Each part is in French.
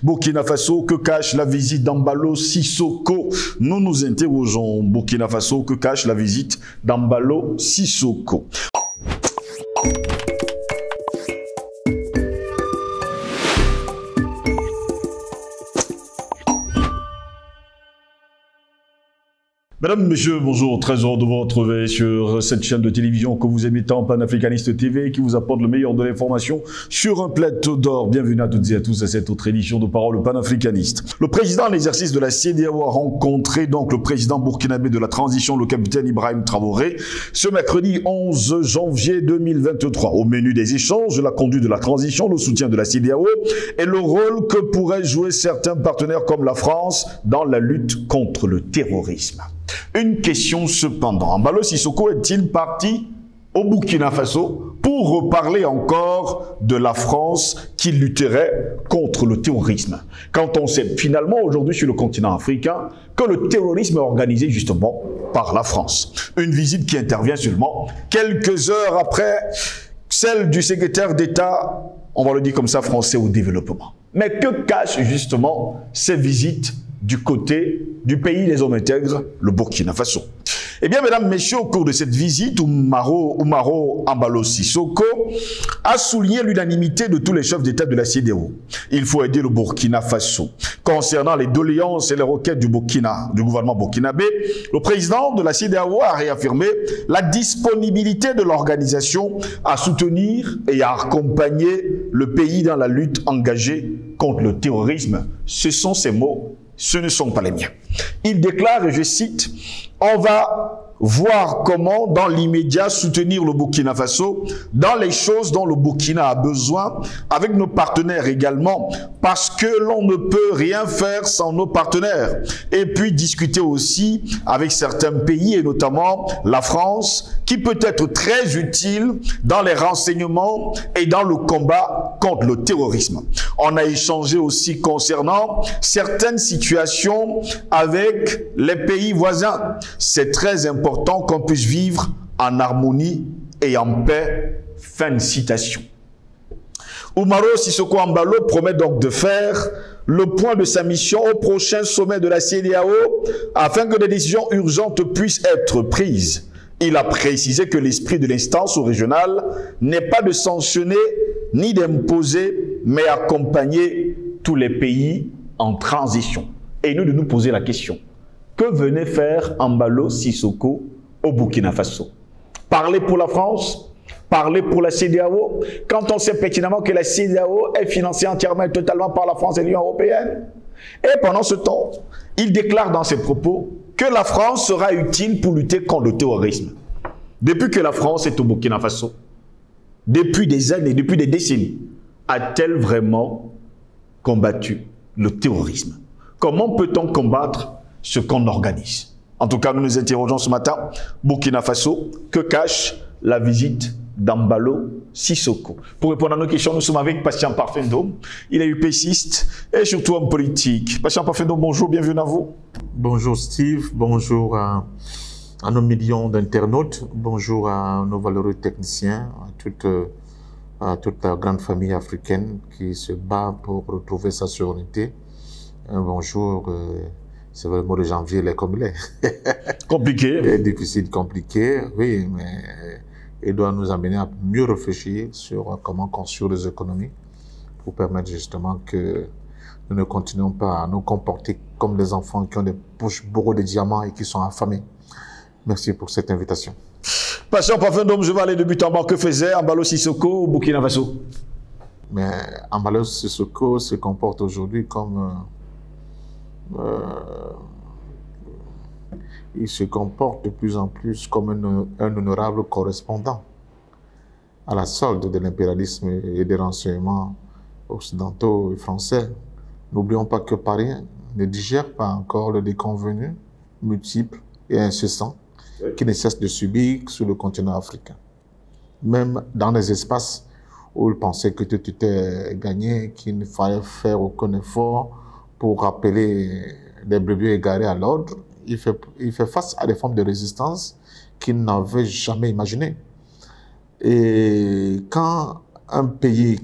Burkina Faso, que cache la visite d'Embalo Sissoko? Nous nous interrogeons. Burkina Faso, que cache la visite d'Embalo Sissoko? Mesdames, Messieurs, bonjour, très heureux de vous retrouver sur cette chaîne de télévision que vous aimez tant, Panafricaniste TV, qui vous apporte le meilleur de l'information sur un plateau d'or. Bienvenue à toutes et à tous à cette autre édition de Parole panafricaniste. Le président en exercice de la CEDEAO a rencontré donc le président burkinabé de la transition, le capitaine Ibrahim Traoré, ce mercredi 11 janvier 2023. Au menu des échanges, la conduite de la transition, le soutien de la CEDEAO et le rôle que pourraient jouer certains partenaires comme la France dans la lutte contre le terrorisme. Une question cependant, Embalo Sissoko est-il parti au Burkina Faso pour reparler encore de la France qui lutterait contre le terrorisme? Quand on sait finalement aujourd'hui sur le continent africain que le terrorisme est organisé justement par la France. Une visite qui intervient seulement quelques heures après celle du secrétaire d'État, on va le dire comme ça, français au développement. Mais que cachent justement ces visites du côté du pays des hommes intègres, le Burkina Faso? Eh bien, mesdames, messieurs, au cours de cette visite, Umaro Embalo Sissoko a souligné l'unanimité de tous les chefs d'État de la CEDEAO. Il faut aider le Burkina Faso. Concernant les doléances et les requêtes du gouvernement burkinabé, le président de la CEDEAO a réaffirmé la disponibilité de l'organisation à soutenir et à accompagner le pays dans la lutte engagée contre le terrorisme. Ce sont ses mots. Ce ne sont pas les miens. Il déclare, et je cite, « On va voir comment, dans l'immédiat, soutenir le Burkina Faso dans les choses dont le Burkina a besoin, avec nos partenaires également, parce que l'on ne peut rien faire sans nos partenaires. Et puis discuter aussi avec certains pays, et notamment la France, qui peut être très utile dans les renseignements et dans le combat contre le terrorisme. On a échangé aussi concernant certaines situations avec les pays voisins. C'est très important qu'on puisse vivre en harmonie et en paix. » Fin de citation. Umaro Sissoko Embalo promet donc de faire le point de sa mission au prochain sommet de la CEDEAO afin que des décisions urgentes puissent être prises. Il a précisé que l'esprit de l'instance régionale n'est pas de sanctionner ni d'imposer, mais accompagner tous les pays en transition. Et nous de nous poser la question. Que venait faire Embalo Sissoko au Burkina Faso? Parler pour la France? Parler pour la CEDEAO? Quand on sait pertinemment que la CEDEAO est financée entièrement et totalement par la France et l'Union européenne. Et pendant ce temps, il déclare dans ses propos que la France sera utile pour lutter contre le terrorisme. Depuis que la France est au Burkina Faso, depuis des années, depuis des décennies, a-t-elle vraiment combattu le terrorisme? Comment peut-on combattre ce qu'on organise? En tout cas, nous nous interrogeons ce matin. Burkina Faso, que cache la visite d'Embalo Sissoko? Pour répondre à nos questions, nous sommes avec Patient Parfendom. Il est UPCiste et surtout homme politique. Patient Parfendom, bonjour, bienvenue à vous. Bonjour Steve, bonjour à nos millions d'internautes, bonjour à nos valeureux techniciens, à toute la grande famille africaine qui se bat pour retrouver sa souveraineté. Bonjour, c'est vrai, le mois de janvier, il est comme il est. Compliqué. Il est difficile, compliqué, oui, mais il doit nous amener à mieux réfléchir sur comment construire les économies pour permettre justement que nous ne continuons pas à nous comporter comme des enfants qui ont des poches bourreaux de diamants et qui sont affamés. Merci pour cette invitation. Patient Parfendom, je vais aller de but en bas. Que faisait Embalo Sissoko au Burkina Faso? Mais Embalo Sissoko se comporte aujourd'hui comme... il se comporte de plus en plus comme un honorable correspondant à la solde de l'impérialisme et des renseignements occidentaux et français. N'oublions pas que Paris ne digère pas encore le déconvenu multiple et incessant qui ne cesse de subir sur le continent africain. Même dans les espaces où il pensait que tout était gagné, qu'il ne fallait faire aucun effort pour rappeler les brebis égarés à l'ordre, il fait face à des formes de résistance qu'il n'avait jamais imaginées. Et quand un pays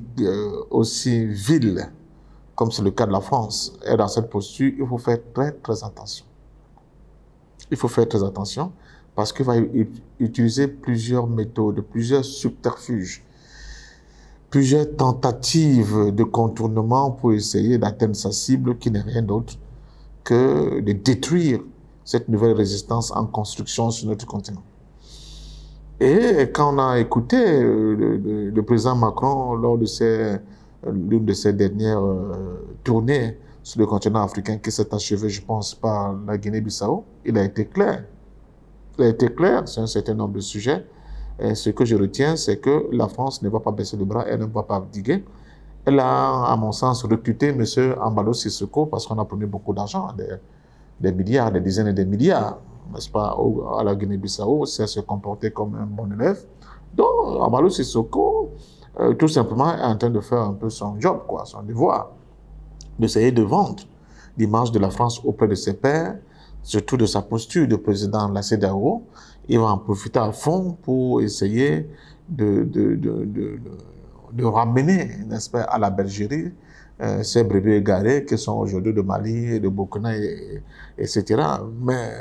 aussi vil comme c'est le cas de la France, est dans cette posture, il faut faire très, très attention. Il faut faire très attention parce qu'il va utiliser plusieurs méthodes, plusieurs subterfuges, plusieurs tentatives de contournement pour essayer d'atteindre sa cible qui n'est rien d'autre que de détruire cette nouvelle résistance en construction sur notre continent. Et quand on a écouté le président Macron lors de l'une de ses dernières tournées sur le continent africain qui s'est achevée, je pense, par la Guinée-Bissau, il a été clair. Il a été clair sur un certain nombre de sujets. Et ce que je retiens, c'est que la France ne va pas baisser le bras, elle ne va pas abdiguer. Elle a, à mon sens, recruté M. Embalo Sissoko parce qu'on a promis beaucoup d'argent, des milliards, des dizaines et des milliards, n'est-ce pas, à la Guinée-Bissau, c'est se comporter comme un bon élève. Donc, Embalo Sissoko, tout simplement, est en train de faire un peu son job, quoi, son devoir, d'essayer de vendre l'image de la France auprès de ses pairs, surtout de sa posture de président de la CEDEAO. Il va en profiter à fond pour essayer de ramener, n'est-ce pas, à la bergerie ces brebis égarés qui sont aujourd'hui de Mali, de Burkina, etc. Mais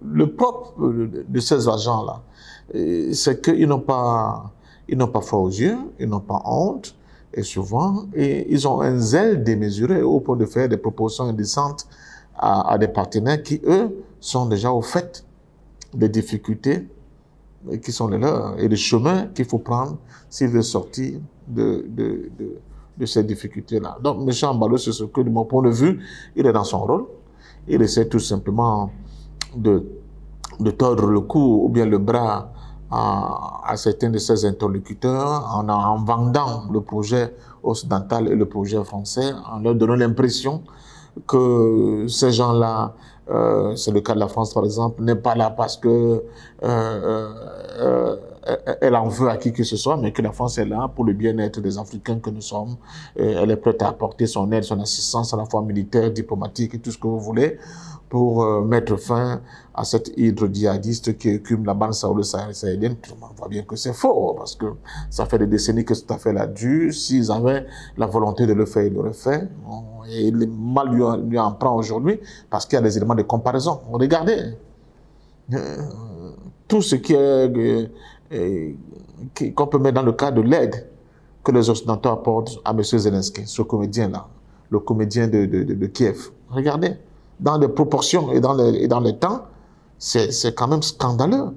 le propre de ces agents-là, c'est qu'ils n'ont pas foi aux yeux, ils n'ont pas honte, et souvent, ils ont un zèle démesuré au point de faire des propositions indécentes à des partenaires qui, eux, sont déjà au fait des difficultés qui sont les leurs et des chemins qu'il faut prendre s'il veut sortir de ces difficultés-là. Donc, M. Embalo Sissoko, de mon point de vue, il est dans son rôle. Il essaie tout simplement de tordre le cou ou bien le bras à certains de ses interlocuteurs en vendant le projet occidental et le projet français, en leur donnant l'impression que ces gens-là, c'est le cas de la France par exemple, n'est pas là parce que elle en veut à qui que ce soit, mais que la France est là pour le bien-être des Africains que nous sommes. Elle est prête à apporter son aide, son assistance à la fois militaire, diplomatique et tout ce que vous voulez pour mettre fin à cette hydre djihadiste qui écume la bande sahélienne. Tout le monde voit bien que c'est faux, parce que ça fait des décennies que cette affaire-là dure. S'ils avaient la volonté de le faire, ils l'auraient fait. Et le mal lui en prend aujourd'hui, parce qu'il y a des éléments de comparaison. Regardez, tout ce qui est qu'on peut mettre dans le cadre de l'aide que les Occidentaux apportent à M. Zelensky, ce comédien-là, le comédien de Kiev. Regardez, dans les proportions et dans les temps, c'est quand même scandaleux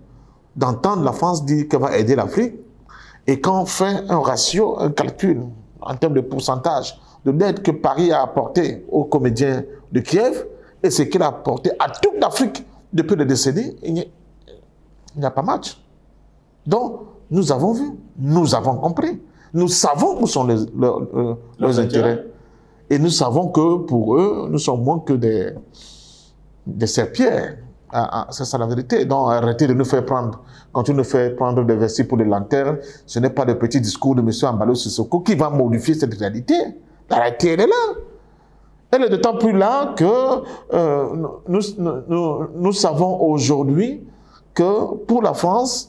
d'entendre la France dire qu'elle va aider l'Afrique et quand on fait un ratio, un calcul en termes de pourcentage de l'aide que Paris a apporté aux comédiens de Kiev et ce qu'il a apporté à toute l'Afrique depuis des décennies, il n'y a pas match. Donc, nous avons vu, nous avons compris, nous savons où sont leurs intérêts. Et nous savons que pour eux, nous sommes moins que des serpillères. C'est ça la vérité. Donc, arrêtez de nous faire prendre, quand tu nous fais prendre des versets pour des lanternes, ce n'est pas le petit discours de M. Embalo Sissoko qui va modifier cette réalité. La réalité, elle est là. Elle est d'autant plus là que nous savons aujourd'hui que pour la France,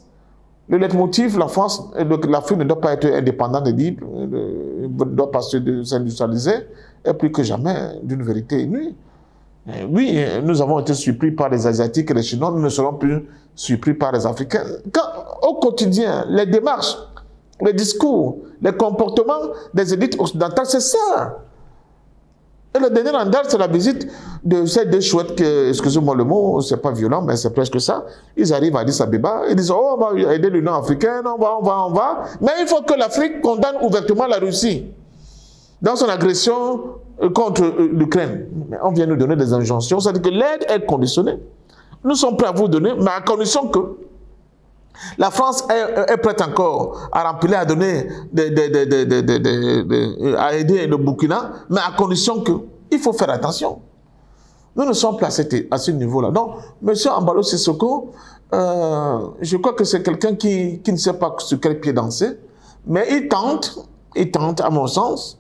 le leitmotiv, l'Afrique ne doit pas être indépendante et libre, ne doit pas s'industrialiser, est plus que jamais d'une vérité inouïe. Oui, nous avons été surpris par les Asiatiques et les Chinois, nous ne serons plus surpris par les Africains. Quand, au quotidien, les démarches, les discours, les comportements des élites occidentales, c'est ça. Et le dernier en date, c'est la visite de ces deux chouettes, excusez-moi le mot, c'est pas violent, mais c'est presque ça. Ils arrivent à Addis Abeba, ils disent, oh, on va aider l'Union africaine, on va. Mais il faut que l'Afrique condamne ouvertement la Russie dans son agression contre l'Ukraine. Mais on vient nous donner des injonctions, c'est-à-dire que l'aide est conditionnée. Nous sommes prêts à vous donner, mais à condition que la France est prête encore à remplir, à donner, à aider le Burkina, mais à condition qu'il faut faire attention. Nous ne sommes plus à ce niveau-là. Donc, M. Embalo Sissoko, je crois que c'est quelqu'un qui ne sait pas sur quel pied danser, mais il tente, à mon sens,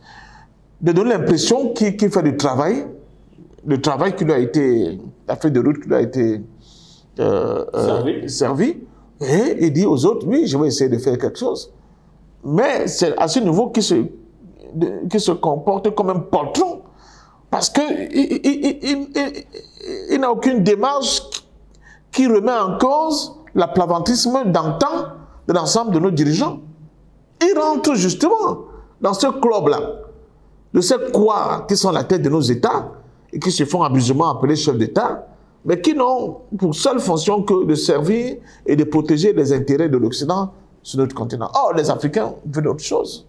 de donner l'impression qu'il fait du travail, le travail qui lui a été, la feuille de route qui lui a été servi. Et il dit aux autres, oui, je vais essayer de faire quelque chose. Mais c'est à ce niveau qu'il se comporte comme un poltron Parce qu'il n'a aucune démarche qui remet en cause l'aplaventissme d'antan de l'ensemble de nos dirigeants. Il rentre justement dans ce club-là, de ces quoi qui sont la tête de nos États et qui se font abusément appeler chefs d'État, mais qui n'ont pour seule fonction que de servir et de protéger les intérêts de l'Occident sur notre continent. Or, les Africains veulent autre chose.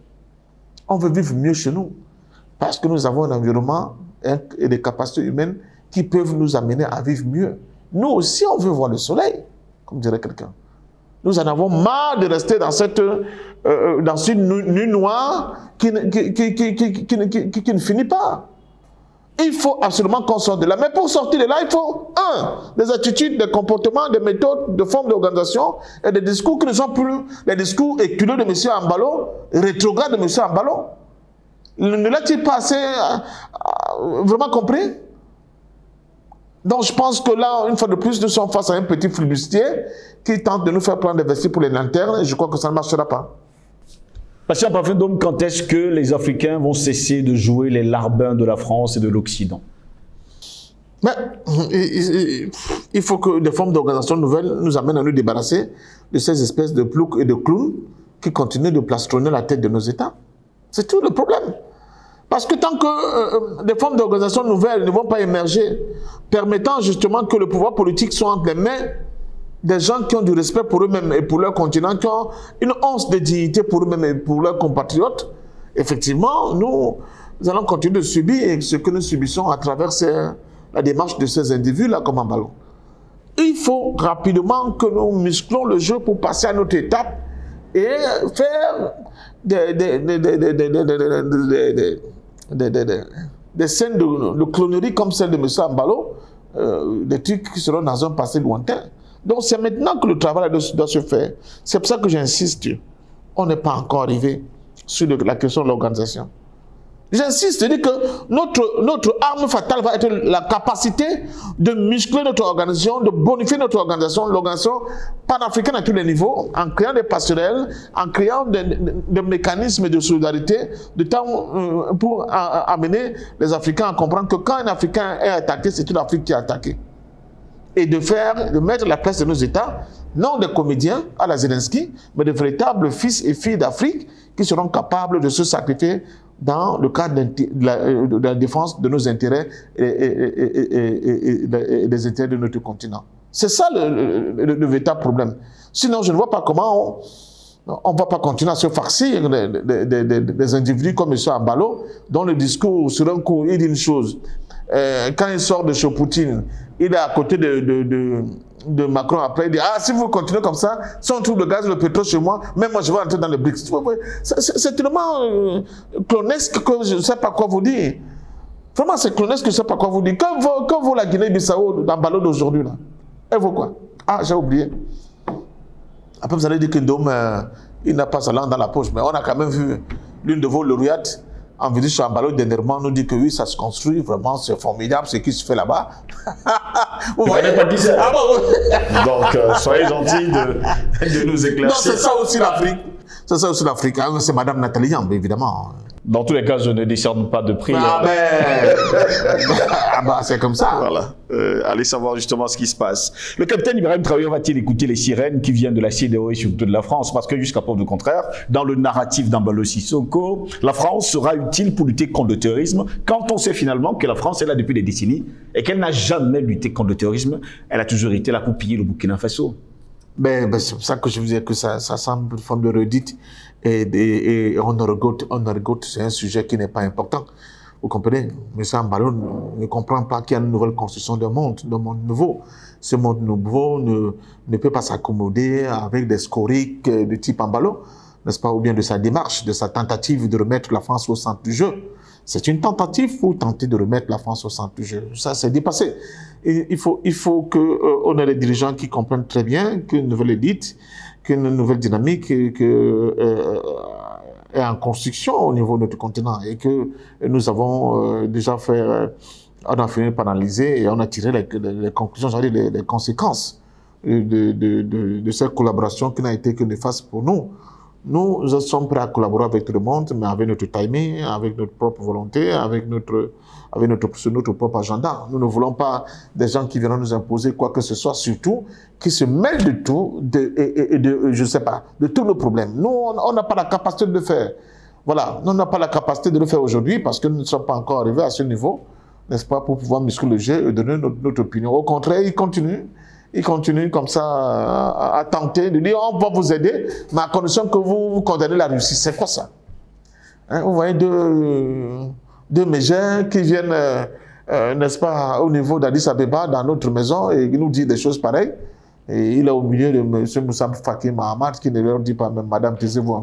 On veut vivre mieux chez nous, parce que nous avons un environnement et des capacités humaines qui peuvent nous amener à vivre mieux. Nous aussi, on veut voir le soleil, comme dirait quelqu'un. Nous en avons marre de rester dans une nuit noire qui ne finit pas. Il faut absolument qu'on sorte de là. Mais pour sortir de là, il faut, des attitudes, des comportements, des méthodes, des formes d'organisation et des discours qui ne sont plus les discours éculés de M. Ambalo, rétrogrades de M. Ambalo. Ne l'a-t-il pas assez vraiment compris? Donc je pense que là, une fois de plus, nous sommes face à un petit flibustier qui tente de nous faire prendre des vestiges pour les lanternes et je crois que ça ne marchera pas. Patient Parfait Dôme, quand est-ce que les Africains vont cesser de jouer les larbins de la France et de l'Occident? Il faut que des formes d'organisation nouvelles nous amènent à nous débarrasser de ces espèces de ploucs et de clowns qui continuent de plastronner la tête de nos États. C'est tout le problème. Parce que tant que des formes d'organisation nouvelles ne vont pas émerger, permettant justement que le pouvoir politique soit entre les mains des gens qui ont du respect pour eux-mêmes et pour leur continent, qui ont une once de dignité pour eux-mêmes et pour leurs compatriotes, effectivement, nous allons continuer de subir ce que nous subissons à travers la démarche de ces individus-là comme un ballon. Il faut rapidement que nous musclons le jeu pour passer à notre étape et faire des scènes de clonerie comme celle de M. Ambalo, des trucs qui seront dans un passé lointain. Donc c'est maintenant que le travail doit se faire. C'est pour ça que j'insiste. On n'est pas encore arrivé sur la question de l'organisation. J'insiste, je dis que notre arme fatale va être la capacité de muscler notre organisation, de bonifier notre organisation, l'organisation panafricaine à tous les niveaux, en créant des passerelles, en créant des mécanismes de solidarité, pour amener les Africains à comprendre que quand un Africain est attaqué, c'est toute l'Afrique qui est attaquée. Et de mettre la place de nos États, non des comédiens à la Zelensky, mais de véritables fils et filles d'Afrique qui seront capables de se sacrifier dans le cadre de la défense de nos intérêts et des intérêts de notre continent. C'est ça le véritable problème. Sinon, je ne vois pas comment on ne va pas continuer à se farcir des individus comme M. Ambalo, dont le discours, sur un coup, il dit une chose. Quand il sort de chez Poutine, il est à côté de Macron après, il dit « Ah, si vous continuez comme ça, si on trouve le gaz et le pétrole chez moi, même moi je vais entrer dans le BRICS. » C'est tellement clonesque que je ne sais pas quoi vous dire. Vraiment, c'est clonesque que je ne sais pas quoi vous dire. Que vaut la Guinée-Bissau dans le ballon d'aujourd'hui là? Elle vaut quoi? Ah, j'ai oublié. Après, vous allez dire que Ndom, il n'a pas sa langue dans la poche, mais on a quand même vu l'une de vos lauréates en visite sur Ambalo dernièrement nous dit que oui, ça se construit, vraiment, c'est formidable ce qui se fait là-bas. Vous voyez pas qui c'est? Donc, soyez gentils de nous éclaircir. Non, c'est ça aussi l'Afrique. C'est ça aussi l'Afrique. C'est Madame Nathalie Yamb, évidemment. Dans tous les cas, je ne décerne pas de prix. Ah ben, c'est comme ça. Voilà. Allez savoir justement ce qui se passe. Le capitaine Ibrahim Traoré va-t-il écouter les sirènes qui viennent de la CEDEAO et surtout de la France? Parce que jusqu'à preuve du contraire, dans le narratif d'Embalo Sissoko, la France sera utile pour lutter contre le terrorisme quand on sait finalement que la France est là depuis des décennies et qu'elle n'a jamais lutté contre le terrorisme. Elle a toujours été là pour piller le Burkina Faso. C'est pour ça que je vous disais que ça semble une forme de redite et on regoute, c'est un sujet qui n'est pas important. Vous comprenez? M. Ambalo ne comprend pas qu'il y a une nouvelle construction d'un monde nouveau. Ce monde nouveau ne peut pas s'accommoder avec des scoriques de type Ambalo, n'est-ce pas? Ou bien de sa démarche, de sa tentative de remettre la France au centre du jeu. C'est une tentative pour tenter de remettre la France au centre du jeu. Ça, c'est dépassé. Et il faut qu'on ait des dirigeants qui comprennent très bien qu'une nouvelle élite, qu'une nouvelle dynamique est en construction au niveau de notre continent et que nous avons déjà fait, on a fini par analyser et on a tiré les conclusions, j'allais dire les conséquences de cette collaboration qui n'a été que néfaste pour nous. Nous sommes prêts à collaborer avec tout le monde, mais avec notre timing, avec notre propre volonté, avec notre propre agenda. Nous ne voulons pas des gens qui viendront nous imposer quoi que ce soit, surtout qui se mêlent de tout, je sais pas, de tous nos problèmes. Nous, on n'a pas la capacité de le faire. Voilà, nous n'avons pas la capacité de le faire aujourd'hui parce que nous ne sommes pas encore arrivés à ce niveau, n'est-ce pas, pour pouvoir muscler le jeu et donner notre opinion. Au contraire, ils continuent comme ça à tenter de dire on va vous aider, mais à condition que vous condamnez la Russie. C'est quoi ça? Hein, vous voyez deux mégères qui viennent, n'est-ce pas, au niveau d'Addis Abeba, dans notre maison, et qui nous disent des choses pareilles. Et il est au milieu de M. Moussa Faki Mahamat qui ne leur dit pas même, Madame, taisez-vous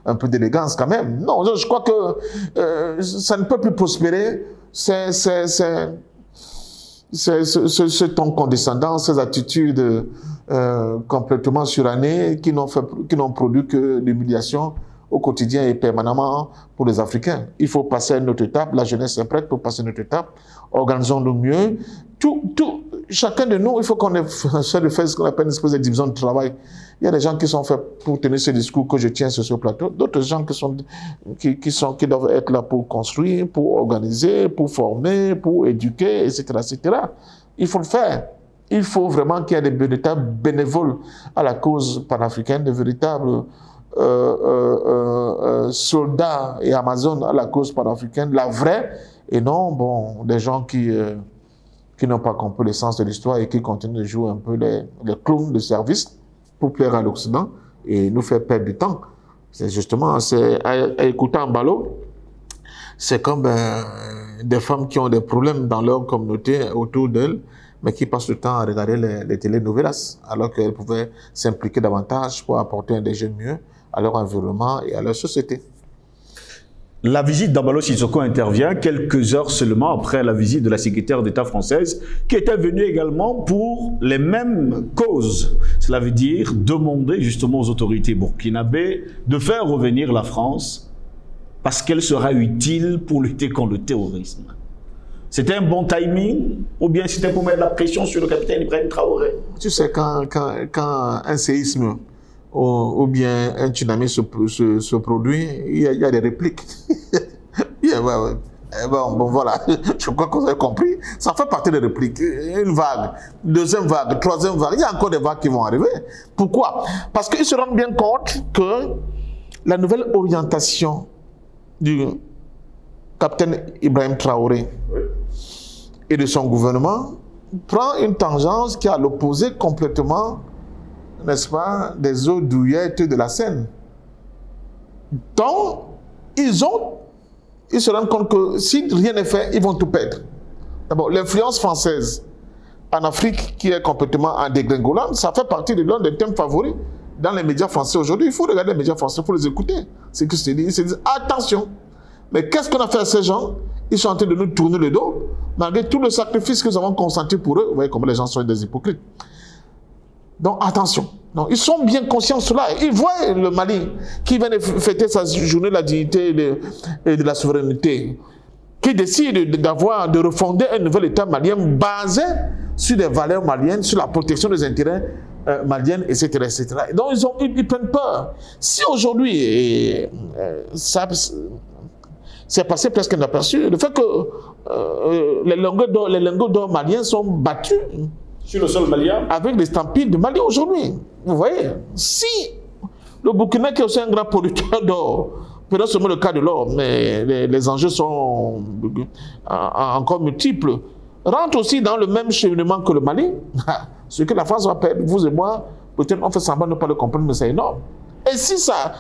un peu d'élégance quand même. Non, je crois que ça ne peut plus prospérer. Ce ton condescendant, ces attitudes complètement surannées qui n'ont produit que l'humiliation au quotidien et permanemment pour les Africains. Il faut passer à une autre étape, la jeunesse est prête pour passer à une autre étape, organisons-nous mieux. Chacun de nous, il faut qu'on essaie de faire ce qu'on appelle une espèce de division de travail. Il y a des gens qui sont faits pour tenir ce discours que je tiens sur ce plateau, d'autres gens qui doivent être là pour construire, pour organiser, pour former, pour éduquer, etc., etc. Il faut le faire. Il faut vraiment qu'il y ait des véritables bénévoles à la cause panafricaine, des véritables soldats et amazones à la cause panafricaine, la vraie, et non, bon, des gens qui n'ont pas compris le sens de l'histoire et qui continuent de jouer un peu les clowns de service pour plaire à l'Occident et nous faire perdre du temps. C'est justement, à écouter en ballot, c'est comme des femmes qui ont des problèmes dans leur communauté autour d'elles, mais qui passent le temps à regarder les télénovelas, alors qu'elles pouvaient s'impliquer davantage pour apporter un déjeuner mieux à leur environnement et à leur société. La visite d'Embalo Sissoko intervient quelques heures seulement après la visite de la secrétaire d'État française qui était venue également pour les mêmes causes. Cela veut dire demander justement aux autorités burkinabées de faire revenir la France parce qu'elle sera utile pour lutter contre le terrorisme. C'était un bon timing ou bien c'était pour mettre la pression sur le capitaine Ibrahim Traoré? Tu sais, quand un séisme ou bien un tsunami se produit, il y a des répliques. Bon, voilà, je crois que vous avez compris. Ça fait partie des répliques. Une vague, deuxième vague, troisième vague. Il y a encore des vagues qui vont arriver. Pourquoi? Parce qu'ils se rendent bien compte que la nouvelle orientation du capitaine Ibrahim Traoré et de son gouvernement prend une tangence qui est à l'opposé complètement, n'est-ce pas, des eaux douillettes de la Seine. Donc, ils se rendent compte que si rien n'est fait, ils vont tout perdre. D'abord, l'influence française en Afrique, qui est complètement en dégringolade, ça fait partie de l'un des thèmes favoris dans les médias français aujourd'hui. Il faut regarder les médias français, il faut les écouter. C'est que ils se disent, attention, mais qu'est-ce qu'on a fait à ces gens? Ils sont en train de nous tourner le dos, malgré tout le sacrifice que nous avons consenti pour eux. Vous voyez comment les gens sont des hypocrites. Donc, attention. Donc, ils sont bien conscients de cela. Ils voient le Mali, qui vient de fêter sa journée de la dignité et de la souveraineté, qui décide de refonder un nouvel État malien basé sur des valeurs maliennes, sur la protection des intérêts maliens, etc., etc. Donc, ils prennent peur. Si aujourd'hui, c'est passé presque inaperçu, le fait que les lingots d'or maliens sont battus sur le sol malien avec les stampides de Mali aujourd'hui. Vous voyez, si le Burkina, qui est aussi un grand producteur d'or, peut-être seulement le cas de l'or, mais les enjeux sont encore multiples, rentre aussi dans le même cheminement que le Mali, ce que la France va perdre, vous et moi, peut-être on fait semblant de ne pas le comprendre, mais c'est énorme. Et si ça,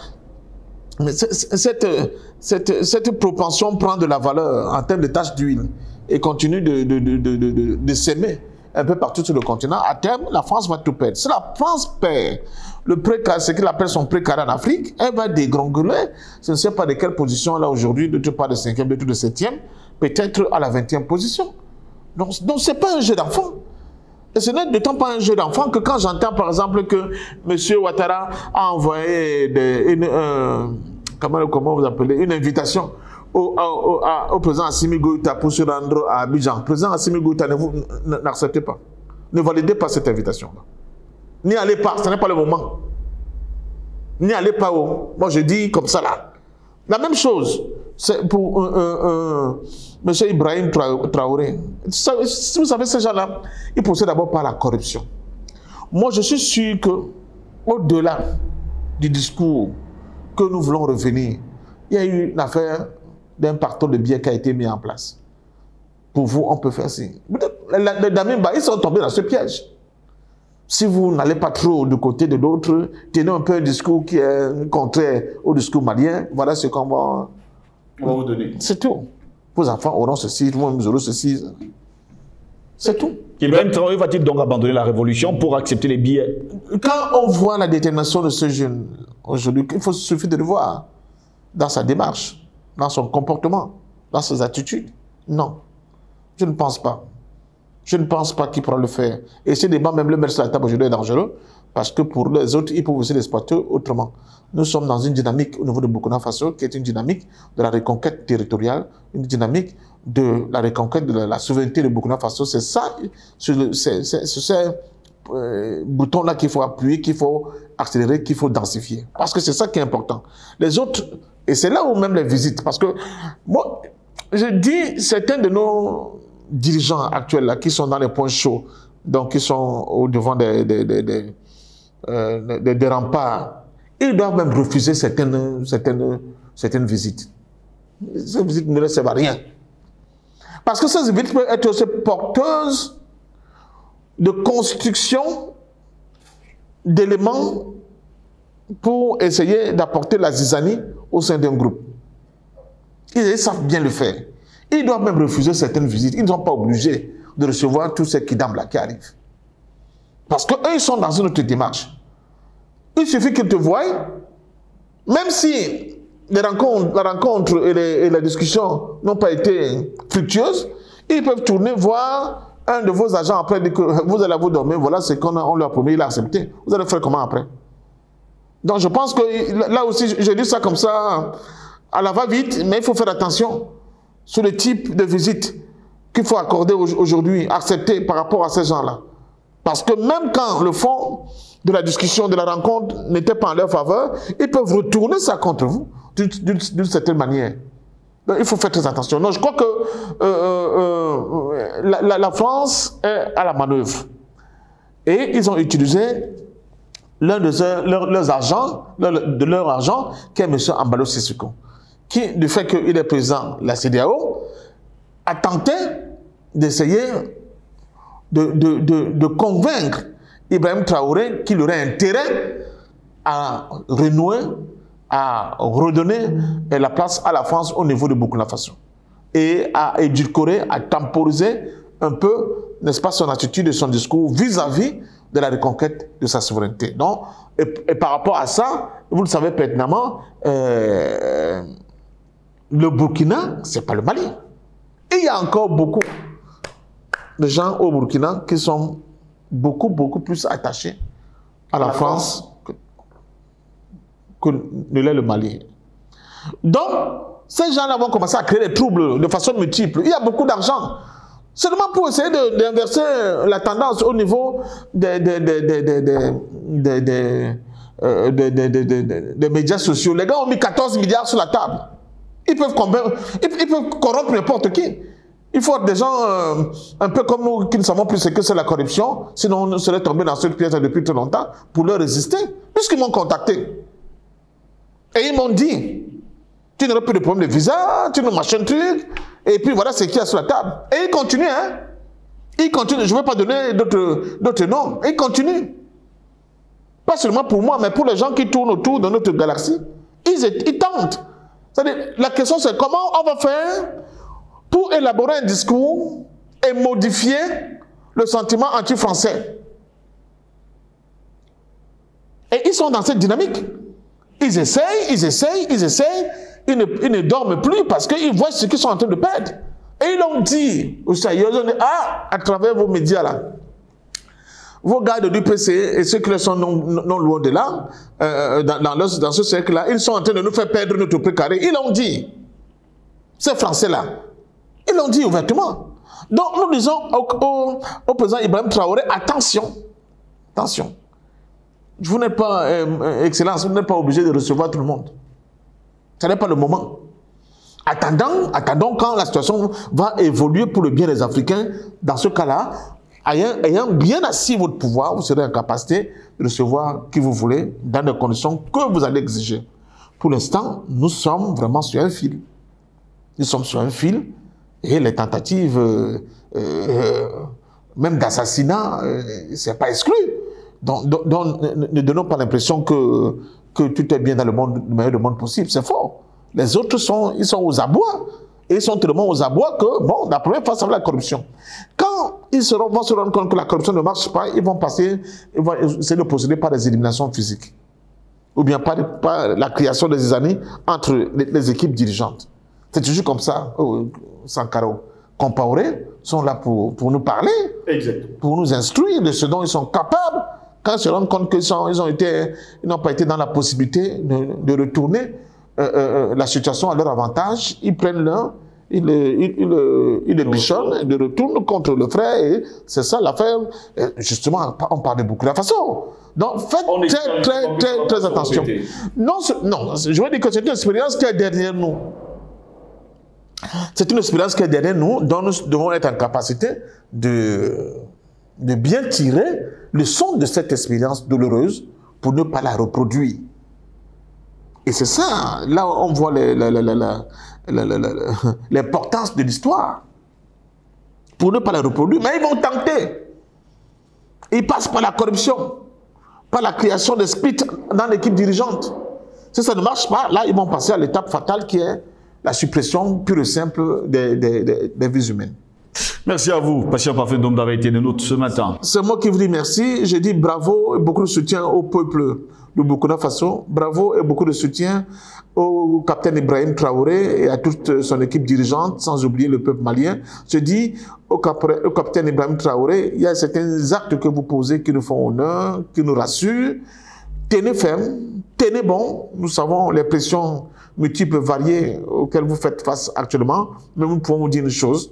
cette propension prend de la valeur en termes de taches d'huile et continue de s'aimer un peu partout sur le continent, à terme, la France va tout perdre. Si la France perd ce qu'il appelle son précaré en Afrique, elle va dégringoler. Je ne sais pas de quelle position là aujourd'hui, de tout pas de 5e, de tout de 7e, peut-être à la 20e position. Donc ce n'est pas un jeu d'enfant. Et ce n'est d'autant pas un jeu d'enfant que quand j'entends par exemple que M. Ouattara a envoyé comment vous appelez, une invitation au président Assimi Goïta pour se rendre à Abidjan. Le président Assimi Goïta, n'acceptez pas. Ne validez pas cette invitation-là. N'y allez pas, ce n'est pas le moment. N'y allez pas où. Moi, je dis comme ça là. La même chose, c'est pour M. Ibrahim Traoré. Si vous savez, ces gens-là, ils procèdent d'abord par la corruption. Moi, je suis sûr que, au-delà du discours que nous voulons revenir, il y a eu une affaire d'un pactole de biais qui a été mis en place. Pour vous, on peut faire ça. Les Damiba, ils sont tombés dans ce piège. Si vous n'allez pas trop du côté de l'autre, tenez un peu un discours qui est contraire au discours malien, voilà ce qu'on va vous donner. C'est tout. Vos enfants auront ceci, vous aurez ceci. C'est tout. Ibrahim Traoré va-t-il donc abandonner la révolution pour accepter les billets? Quand on voit la détermination de ce jeune aujourd'hui, il suffit de le voir dans sa démarche, dans son comportement, dans ses attitudes. Non, je ne pense pas. Je ne pense pas qu'il pourra le faire. Et ce débat, même le mettre sur la table aujourd'hui, est dangereux, parce que pour les autres, ils peuvent aussi l'exploiter autrement. Nous sommes dans une dynamique au niveau de Burkina Faso, qui est une dynamique de la reconquête territoriale, une dynamique de la reconquête de la souveraineté de Burkina Faso. C'est ça, c'est ce bouton-là qu'il faut appuyer, qu'il faut accélérer, qu'il faut densifier. Parce que c'est ça qui est important. Les autres, et c'est là où même les visites, parce que moi, je dis, certains de nos dirigeants actuels là, qui sont dans les points chauds, donc qui sont au devant des remparts, ils doivent même refuser certaines visites. Ces visites ne servent à rien. Parce que ces visites peuvent être aussi porteuses de construction d'éléments pour essayer d'apporter la zizanie au sein d'un groupe. Ils savent bien le faire. Ils doivent même refuser certaines visites. Ils ne sont pas obligés de recevoir tous ces kidams là qui arrivent. Parce qu'eux, ils sont dans une autre démarche. Il suffit qu'ils te voient, même si la rencontre et la discussion n'ont pas été fructueuses, ils peuvent tourner voir un de vos agents après, dire que vous allez vous dormir, voilà ce qu'on lui a promis, il a accepté. Vous allez faire comment après? Donc je pense que là aussi, je dis ça comme ça, à la va-vite, mais il faut faire attention sur le type de visite qu'il faut accorder aujourd'hui, accepter par rapport à ces gens-là. Parce que même quand le fond de la discussion, de la rencontre n'était pas en leur faveur, ils peuvent retourner ça contre vous d'une certaine manière. Donc, il faut faire très attention. Non, je crois que la France est à la manœuvre. Et ils ont utilisé l'un de leurs agents, de leur agent, qui est M. Ambalo Sissoko, qui, du fait qu'il est président de la CEDEAO, a tenté d'essayer de convaincre Ibrahim Traoré qu'il aurait intérêt à renouer, à redonner la place à la France au niveau de Burkina Faso. Et à édulcorer, à temporiser un peu, n'est-ce pas, son attitude et son discours vis-à-vis de la reconquête de sa souveraineté. Donc, et par rapport à ça, vous le savez pertinemment, le Burkina, c'est pas le Mali. Et il y a encore beaucoup de gens au Burkina qui sont beaucoup plus attachés à la France que ne l'est le Mali. Donc, ces gens-là vont commencer à créer des troubles de façon multiple. Il y a beaucoup d'argent. Seulement pour essayer d'inverser la tendance au niveau des médias sociaux. Les gars ont mis 14 milliards sur la table. Ils peuvent corrompre n'importe qui. Il faut être des gens un peu comme nous qui ne savons plus ce que c'est la corruption, sinon on serait tombé dans cette pièce depuis très longtemps pour leur résister, puisqu'ils m'ont contacté. Et ils m'ont dit, tu n'auras plus de problème de visa, tu ne machin truc, et puis voilà ce qu'il y a sur la table. Et ils continuent, hein. Ils continuent, je ne vais pas donner d'autres noms, ils continuent. Pas seulement pour moi, mais pour les gens qui tournent autour de notre galaxie, ils tentent. C'est-à-dire, la question c'est comment on va faire pour élaborer un discours et modifier le sentiment anti-français. Et ils sont dans cette dynamique. Ils essayent, ils ne dorment plus parce qu'ils voient ce qu'ils sont en train de perdre. Et ils l'ont dit au sérieux, à travers vos médias là, vos gars de l'UPC et ceux qui sont non loin de là, dans ce cercle-là, ils sont en train de nous faire perdre notre précaré. Ils l'ont dit. Ces Français-là. Ils l'ont dit ouvertement. Donc nous disons au président Ibrahim Traoré, attention. Attention. vous n'êtes pas, Excellence, vous n'êtes pas obligé de recevoir tout le monde. Ce n'est pas le moment. Attendons quand la situation va évoluer pour le bien des Africains. Dans ce cas-là, ayant bien assis votre pouvoir, vous serez en capacité de recevoir qui vous voulez dans des conditions que vous allez exiger. Pour l'instant, nous sommes vraiment sur un fil. Nous sommes sur un fil et les tentatives, même d'assassinat, ce n'est pas exclu. Donc, ne donnons pas l'impression que tout est bien dans le meilleur monde possible. C'est faux. Les autres ils sont aux abois. Et ils sont tellement aux abois que, bon, la première fois, ça va la corruption. Quand ils vont se rendre compte que la corruption ne marche pas, ils vont essayer de procéder par des éliminations physiques. Ou bien par la création des années entre les équipes dirigeantes. C'est toujours comme ça, Sankara. Compaoré sont là pour nous parler, exactement, pour nous instruire de ce dont ils sont capables. Quand ils se rendent compte qu'ils n'ont pas été dans la possibilité de retourner la situation à leur avantage, ils prennent l'un, ils le bichonnent, ils le retournent contre le frère, et c'est ça l'affaire. Justement, on parle de Burkina Faso. Donc faites très attention. Non, je veux dire que c'est une expérience qui est derrière nous. C'est une expérience qui est derrière nous, dont nous devons être en capacité de bien tirer le son de cette expérience douloureuse pour ne pas la reproduire. Et c'est ça, là on voit l'importance de l'histoire. Pour ne pas la reproduire, mais ils vont tenter. Ils passent par la corruption, par la création de splits dans l'équipe dirigeante. Si ça ne marche pas, là ils vont passer à l'étape fatale qui est la suppression pure et simple des vies humaines. Merci à vous, patient parfait d'homme d'avoir été de nôtres ce matin. C'est moi qui vous dis merci. Je dis bravo et beaucoup de soutien au peuple de Burkina Faso. Bravo et beaucoup de soutien au capitaine Ibrahim Traoré et à toute son équipe dirigeante, sans oublier le peuple malien. Je dis au capitaine Ibrahim Traoré, il y a certains actes que vous posez qui nous font honneur, qui nous rassurent. Tenez ferme, tenez bon. Nous savons les pressions multiples, variées auxquelles vous faites face actuellement. Mais nous pouvons vous dire une chose.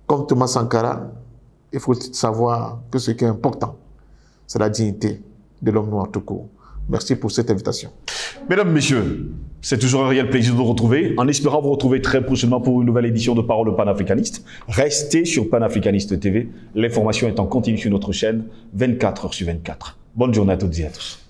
Comme Thomas Sankara, il faut savoir que ce qui est important, c'est la dignité de l'homme noir tout court. Merci pour cette invitation. Mesdames, Messieurs, c'est toujours un réel plaisir de vous retrouver, en espérant vous retrouver très prochainement pour une nouvelle édition de Parole panafricaniste. Restez sur Panafricaniste TV. L'information est en continu sur notre chaîne, 24h sur 24. Bonne journée à toutes et à tous.